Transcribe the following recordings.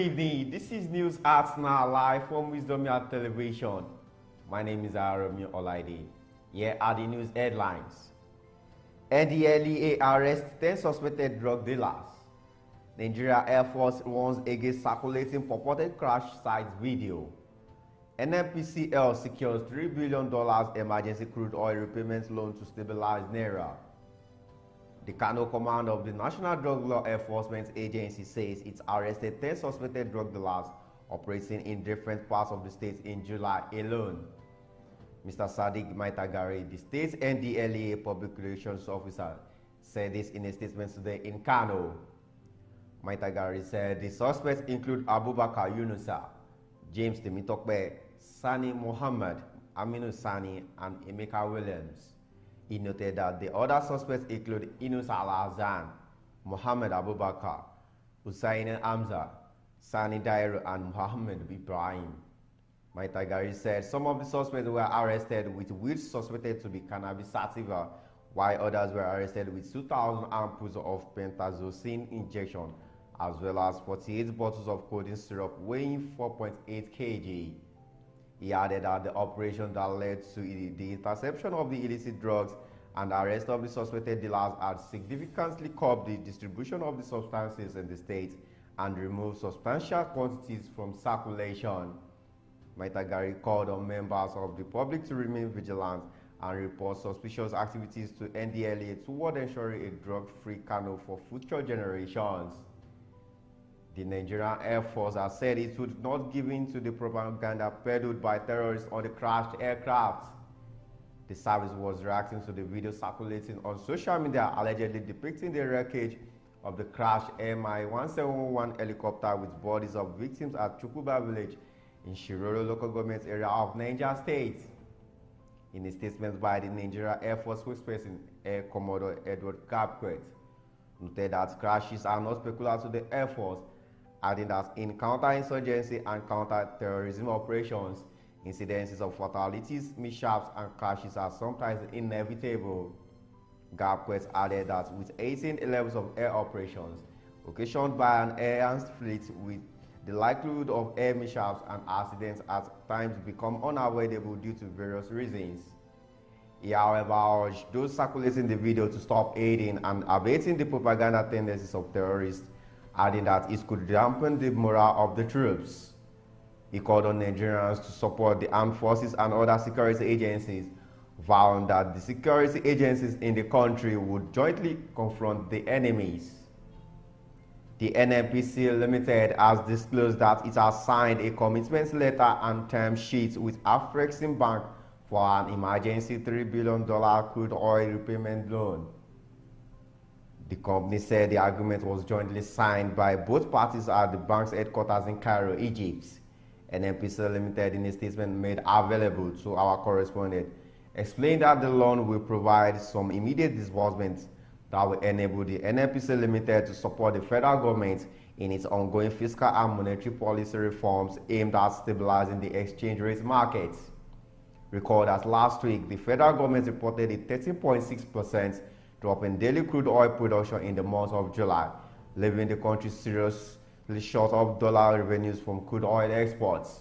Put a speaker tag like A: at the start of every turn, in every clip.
A: evening. This is News Arts Now live from Wisdom Yard Television. My name is Arami Olaide. Here are the news headlines. NDLEA arrests 10 suspected drug dealers. Nigeria Air Force warns against circulating purported crash site video. NNPCL secures $3 billion emergency crude oil repayment loan to stabilize Naira. The Kano command of the National Drug Law Enforcement Agency says it's arrested 10 suspected drug dealers operating in different parts of the state in July alone. Mr. Sadiq Maitagari, the state's NDLEA public relations officer, said this in a statement today in Kano. Maitagari said the suspects include Abubakar Yunusa, James Temitokbe, Sani Muhammad, Aminu Sani, and Emeka Williams. He noted that the other suspects include Inus Al-Azan, Muhammad Abubakar, Hussein Hamza, Sani Dairo, and Muhammad Ibrahim. Maitagari said some of the suspects were arrested with weed suspected to be cannabis sativa, while others were arrested with 2,000 ampoules of pentazocine injection, as well as 48 bottles of codeine syrup weighing 4.8 kg. He added that the operation that led to the interception of the illicit drugs and the arrest of the suspected dealers had significantly curbed the distribution of the substances in the state and removed substantial quantities from circulation. Maitagari called on members of the public to remain vigilant and report suspicious activities to NDLEA toward ensuring a drug-free Kano for future generations. The Nigerian Air Force has said it would not give in to the propaganda peddled by terrorists on the crashed aircraft. The service was reacting to the video circulating on social media allegedly depicting the wreckage of the crashed MI-1711 helicopter with bodies of victims at Chukuba village in Shiroro local government area of Niger State. In a statement by the Nigeria Air Force spokesperson Air Commodore Edward Gapquet, noted that crashes are not peculiar to the Air Force, adding that in counterinsurgency and counter-terrorism operations, incidences of fatalities, mishaps, and crashes are sometimes inevitable. Gapquet added that with 18 levels of air operations, occasioned by an enhanced fleet, with the likelihood of air mishaps and accidents at times become unavoidable due to various reasons. He, however, urged those circulating the video to stop aiding and abating the propaganda tendencies of terrorists, adding that it could dampen the morale of the troops. He called on Nigerians to support the armed forces and other security agencies, vowing that the security agencies in the country would jointly confront the enemies. The NNPC Limited has disclosed that it has signed a commitment letter and term sheet with Afrexim Bank for an emergency $3 billion crude oil repayment loan. The company said the agreement was jointly signed by both parties at the bank's headquarters in Cairo, Egypt. NNPC Limited, in a statement made available to our correspondent, explained that the loan will provide some immediate disbursements that will enable the NNPC Limited to support the federal government in its ongoing fiscal and monetary policy reforms aimed at stabilizing the exchange rate market. Recall that last week, the federal government reported a 13.6% drop in daily crude oil production in the month of July, leaving the country seriously short of dollar revenues from crude oil exports.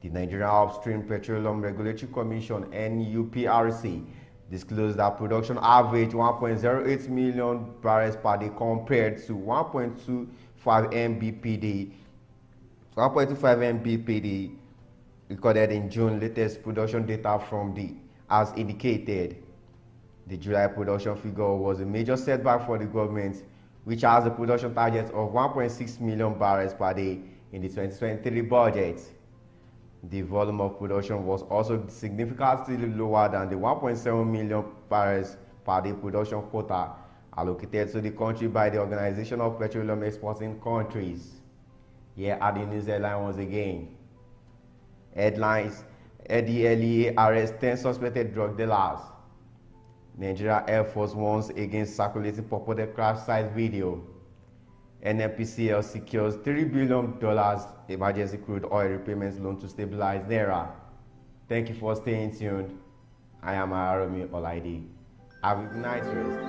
A: The Nigerian Upstream Petroleum Regulatory Commission (NUPRC) disclosed that production averaged 1.08 million barrels per day compared to 1.25 MBPD recorded in June. Latest production data from the as indicated. The July production figure was a major setback for the government, which has a production target of 1.6 million barrels per day in the 2023 budget. The volume of production was also significantly lower than the 1.7 million barrels per day production quota allocated to the country by the Organization of Petroleum Exporting Countries. Here are the news headlines once again. Headlines: NDLEA arrests 10 suspected drug dealers. Nigeria Air Force warns against circulating purported crash site video. NNPCL secures $3 billion emergency crude oil repayments loan to stabilize Naira. Thank you for staying tuned. I am Arami Olaide. Have a nice rest.